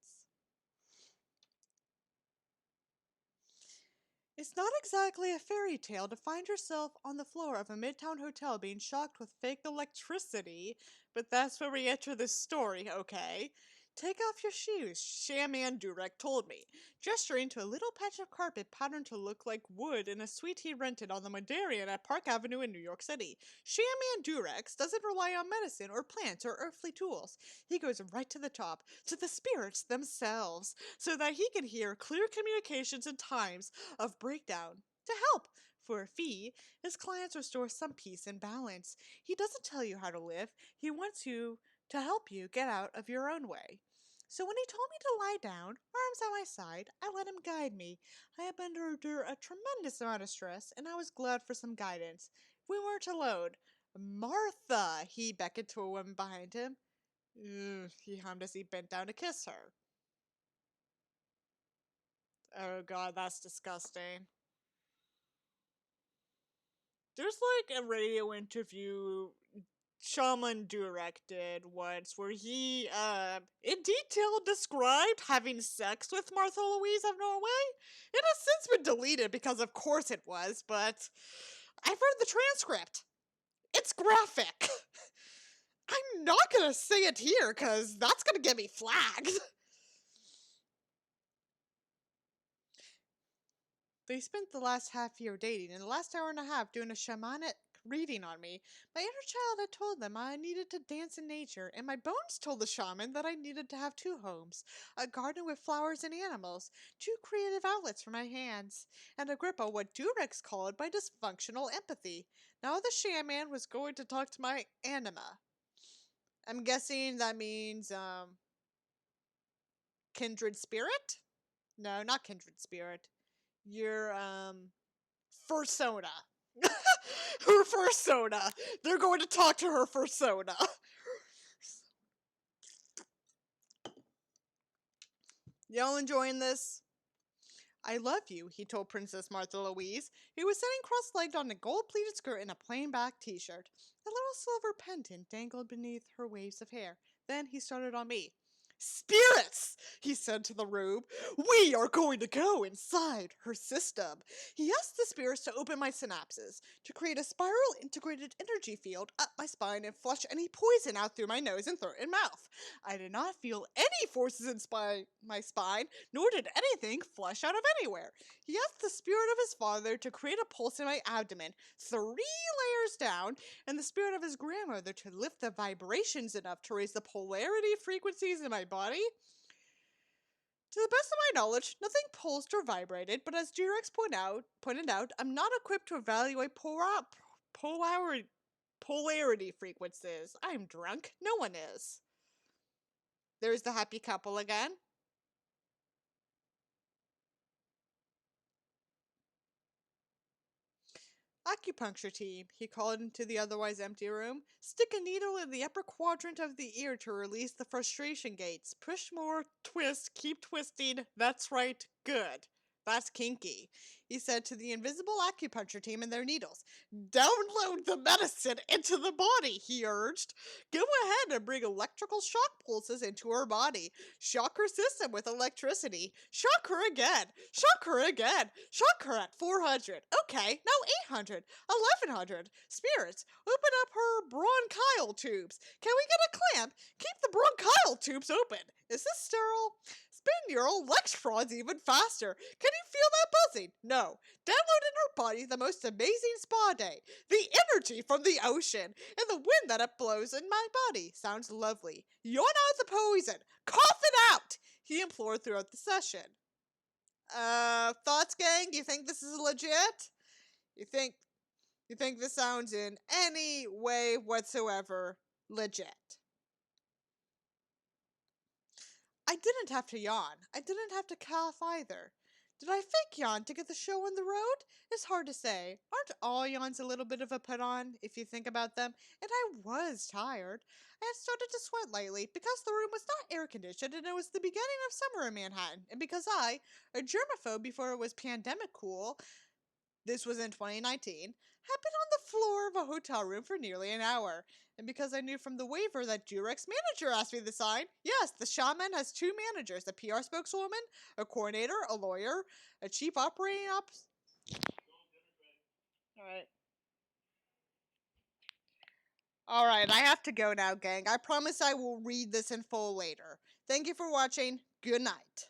It's not exactly a fairy tale to find yourself on the floor of a midtown hotel being shocked with fake electricity, but that's where we enter this story, okay? Take off your shoes, Shaman Durek told me, gesturing to a little patch of carpet patterned to look like wood in a suite he rented on the Mondarian at Park Avenue in New York City. Shaman Durek doesn't rely on medicine or plants or earthly tools. He goes right to the top, to the spirits themselves, so that he can hear clear communications in times of breakdown. To help, for a fee, his clients restore some peace and balance. He doesn't tell you how to live, he wants you to help you get out of your own way. So when he told me to lie down, arms at my side, I let him guide me. I had been under a tremendous amount of stress, and I was glad for some guidance. We weren't alone. Martha, he beckoned to a woman behind him. He hummed as he bent down to kiss her. Oh god, that's disgusting. There's like a radio interview Shaman Durek did once where he in detail described having sex with Martha Louise of Norway. It has since been deleted because of course it was, but I've read the transcript. It's graphic. I'm not gonna say it here because that's gonna get me flagged. They spent the last half year dating and the last hour and a half doing a shamanic reading on me. My inner child had told them I needed to dance in nature, and my bones told the shaman that I needed to have two homes, a garden with flowers and animals, two creative outlets for my hands, and a grip on what Durex called my dysfunctional empathy. Now the shaman was going to talk to my anima. I'm guessing that means, kindred spirit? No, not kindred spirit. Your, fursona. Her fursona. They're going to talk to her fursona. Y'all enjoying this? I love you, he told Princess Martha Louise, who was sitting cross-legged on a gold-pleated skirt and a plain black t-shirt. A little silver pendant dangled beneath her waves of hair. Then he started on me. Spirits, he said to the robe. We are going to go inside her system. He asked the spirits to open my synapses, to create a spiral integrated energy field up my spine and flush any poison out through my nose and throat and mouth. I did not feel any forces in my spine, nor did anything flush out of anywhere. He asked the spirit of his father to create a pulse in my abdomen, 3 layers down, and the spirit of his grandmother to lift the vibrations enough to raise the polarity frequencies in my body. To the best of my knowledge, nothing pulsed or vibrated, but as Durex pointed out, I'm not equipped to evaluate polarity frequencies. I'm drunk. No one is. There's the happy couple again. Acupuncture team, he called into the otherwise empty room. Stick a needle in the upper quadrant of the ear to release the frustration gates. Push more, twist, keep twisting. That's right, good. That's kinky, he said to the invisible acupuncture team and their needles. Download the medicine into the body, he urged. Go ahead and bring electrical shock pulses into her body. Shock her system with electricity. Shock her again. Shock her again. Shock her at 400. Okay, now 800. 1100. Spirits, open up her bronchial tubes. Can we get a clamp? Keep the bronchial tubes open. Is this sterile? Spin your electrons even faster. Can you feel that buzzing? No. Download in her body the most amazing spa day. The energy from the ocean and the wind that it blows in my body. Sounds lovely. Yawn out the poison. Cough it out. he implored throughout the session. Thoughts, gang? You think this is legit? You think this sounds in any way whatsoever legit? I didn't have to yawn. I didn't have to cough either. Did I fake yawn to get the show on the road? It's hard to say. Aren't all yawns a little bit of a put on, if you think about them? And I was tired. I had started to sweat lightly because the room was not air conditioned and it was the beginning of summer in Manhattan. And because I, a germaphobe before it was pandemic cool, this was in 2019, had been on the floor of a hotel room for nearly an hour. And because I knew from the waiver that Jurek's manager asked me to sign, yes, the shaman has two managers, a PR spokeswoman, a coordinator, a lawyer, a chief operating ops. Alright. Alright, I have to go now, gang. I promise I will read this in full later. Thank you for watching. Good night.